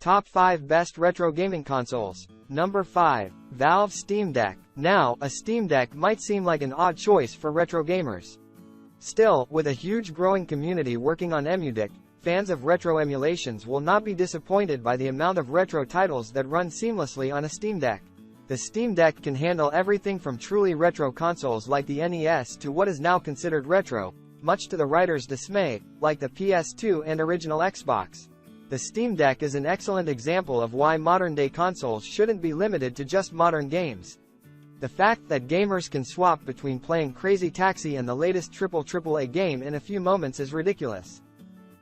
Top 5 Best Retro Gaming Consoles. Number 5. Valve Steam Deck. Now, a Steam Deck might seem like an odd choice for retro gamers. Still, with a huge growing community working on EmuDeck, fans of retro emulations will not be disappointed by the amount of retro titles that run seamlessly on a Steam Deck. The Steam Deck can handle everything from truly retro consoles like the NES to what is now considered retro, much to the writer's dismay, like the PS2 and original Xbox. The Steam Deck is an excellent example of why modern-day consoles shouldn't be limited to just modern games. The fact that gamers can swap between playing Crazy Taxi and the latest AAA game in a few moments is ridiculous.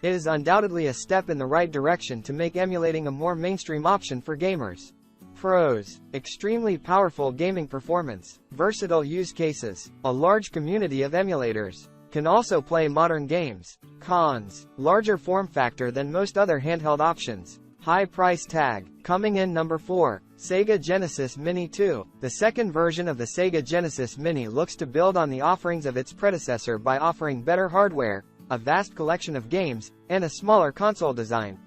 It is undoubtedly a step in the right direction to make emulating a more mainstream option for gamers. Pros: extremely powerful gaming performance, versatile use cases, a large community of emulators. Can also play modern games. Cons: larger form factor than most other handheld options. High price tag. Coming in number 4. SEGA Genesis Mini 2. The second version of the SEGA Genesis Mini looks to build on the offerings of its predecessor by offering better hardware, a vast collection of games, and a smaller console design.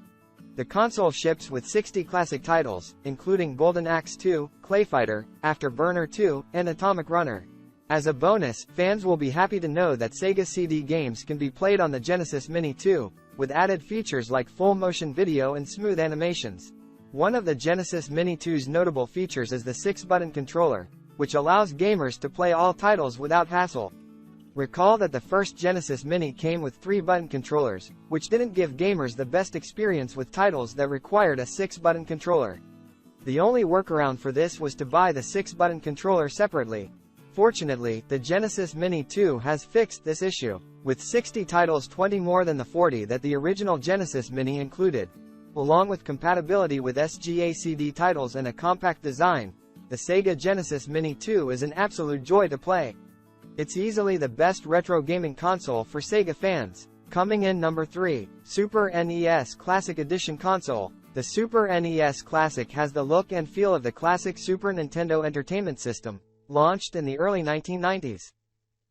The console ships with 60 classic titles, including Golden Axe 2, Clay Fighter, Afterburner 2, and Atomic Runner. As a bonus, fans will be happy to know that SEGA CD games can be played on the Genesis Mini 2, with added features like full motion video and smooth animations. One of the Genesis Mini 2's notable features is the 6-button controller, which allows gamers to play all titles without hassle. Recall that the first Genesis Mini came with 3-button controllers, which didn't give gamers the best experience with titles that required a 6-button controller. The only workaround for this was to buy the 6-button controller separately. Fortunately, the Genesis Mini 2 has fixed this issue, with 60 titles 20 more than the 40 that the original Genesis Mini included. Along with compatibility with SEGA CD titles and a compact design, the SEGA Genesis Mini 2 is an absolute joy to play. It's easily the best retro gaming console for SEGA fans. Coming in number 3. Super NES Classic Edition Console. The Super NES Classic has the look and feel of the classic Super Nintendo Entertainment System, launched in the early 1990s.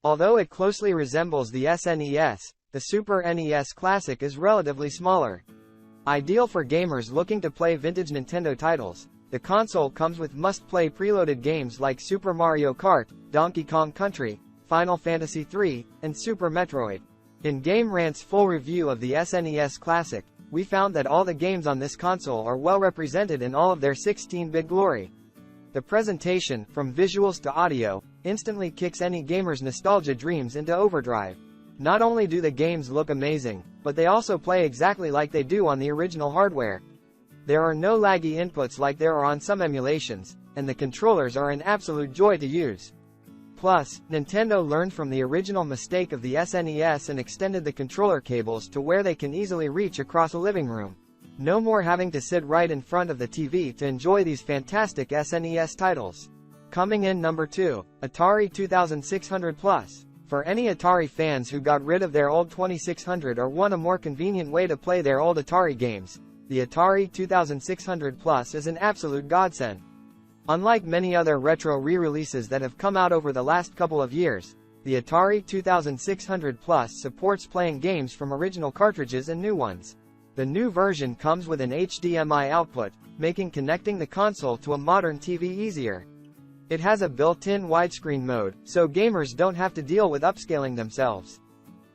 Although it closely resembles the SNES, the Super NES Classic is relatively smaller. Ideal for gamers looking to play vintage Nintendo titles, the console comes with must-play preloaded games like Super Mario Kart, Donkey Kong Country, Final Fantasy III, and Super Metroid. In Game Rant's full review of the SNES Classic, we found that all the games on this console are well represented in all of their 16-bit glory. The presentation, from visuals to audio, instantly kicks any gamer's nostalgia dreams into overdrive. Not only do the games look amazing, but they also play exactly like they do on the original hardware. There are no laggy inputs like there are on some emulations, and the controllers are an absolute joy to use. Plus, Nintendo learned from the original mistake of the SNES and extended the controller cables to where they can easily reach across a living room. No more having to sit right in front of the TV to enjoy these fantastic SNES titles. Coming in number 2. Atari 2600 Plus. For any Atari fans who got rid of their old 2600 or want a more convenient way to play their old Atari games, the Atari 2600 Plus is an absolute godsend. Unlike many other retro re-releases that have come out over the last couple of years, the Atari 2600 Plus supports playing games from original cartridges and new ones. The new version comes with an HDMI output, making connecting the console to a modern TV easier. It has a built-in widescreen mode, so gamers don't have to deal with upscaling themselves.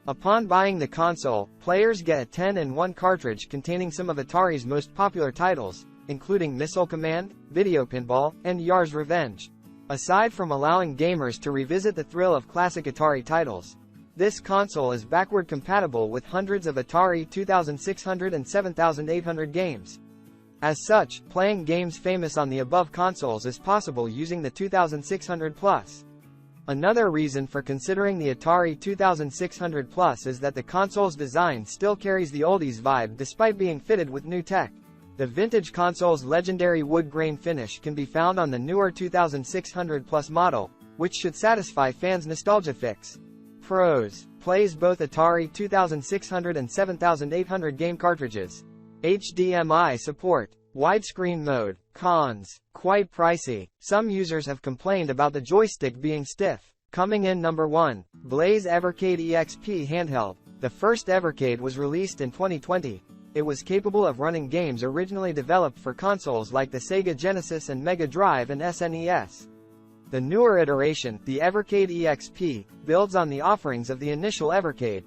Upon buying the console, players get a 10-in-1 cartridge containing some of Atari's most popular titles, including Missile Command, Video Pinball, and Yar's Revenge. Aside from allowing gamers to revisit the thrill of classic Atari titles, this console is backward compatible with hundreds of Atari 2600 and 7800 games. As such, playing games famous on the above consoles is possible using the 2600 Plus. Another reason for considering the Atari 2600 Plus is that the console's design still carries the oldies vibe despite being fitted with new tech. The vintage console's legendary wood grain finish can be found on the newer 2600 Plus model, which should satisfy fans' nostalgia fix. Pros: plays both Atari 2600 and 7800 game cartridges. HDMI support. Widescreen mode. Cons: quite pricey. Some users have complained about the joystick being stiff. Coming in number 1. Blaze Evercade EXP Handheld. The first Evercade was released in 2020. it was capable of running games originally developed for consoles like the Sega Genesis and Mega Drive and SNES. The newer iteration, the Evercade EXP, builds on the offerings of the initial Evercade.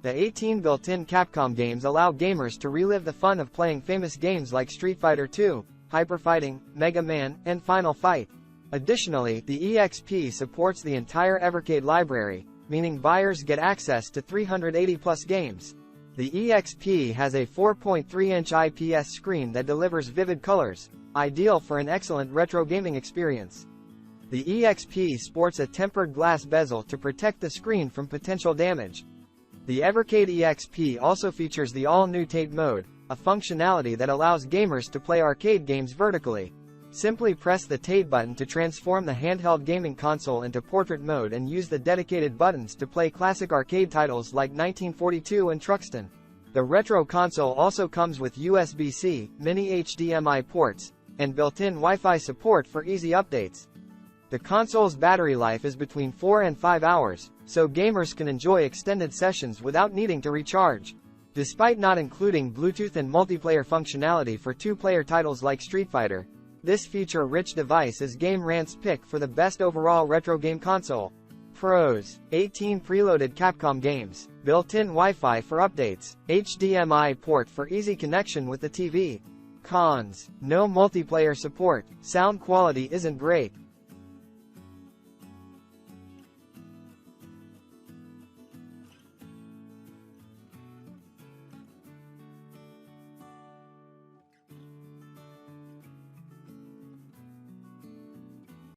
The 18 built-in Capcom games allow gamers to relive the fun of playing famous games like Street Fighter II, Hyper Fighting, Mega Man, and Final Fight. Additionally, the EXP supports the entire Evercade library, meaning buyers get access to 380+ games. The EXP has a 4.3-inch IPS screen that delivers vivid colors, ideal for an excellent retro gaming experience. The EXP sports a tempered glass bezel to protect the screen from potential damage. The Evercade EXP also features the all-new tape mode, a functionality that allows gamers to play arcade games vertically. Simply press the tape button to transform the handheld gaming console into portrait mode and use the dedicated buttons to play classic arcade titles like 1942 and Truxton. The retro console also comes with USB-C, mini HDMI ports, and built-in Wi-Fi support for easy updates. The console's battery life is between 4 and 5 hours, so gamers can enjoy extended sessions without needing to recharge. Despite not including Bluetooth and multiplayer functionality for two-player titles like Street Fighter, this feature-rich device is Game Rant's pick for the best overall retro game console. Pros: 18 preloaded Capcom games, built-in Wi-Fi for updates, HDMI port for easy connection with the TV. Cons: no multiplayer support, sound quality isn't great,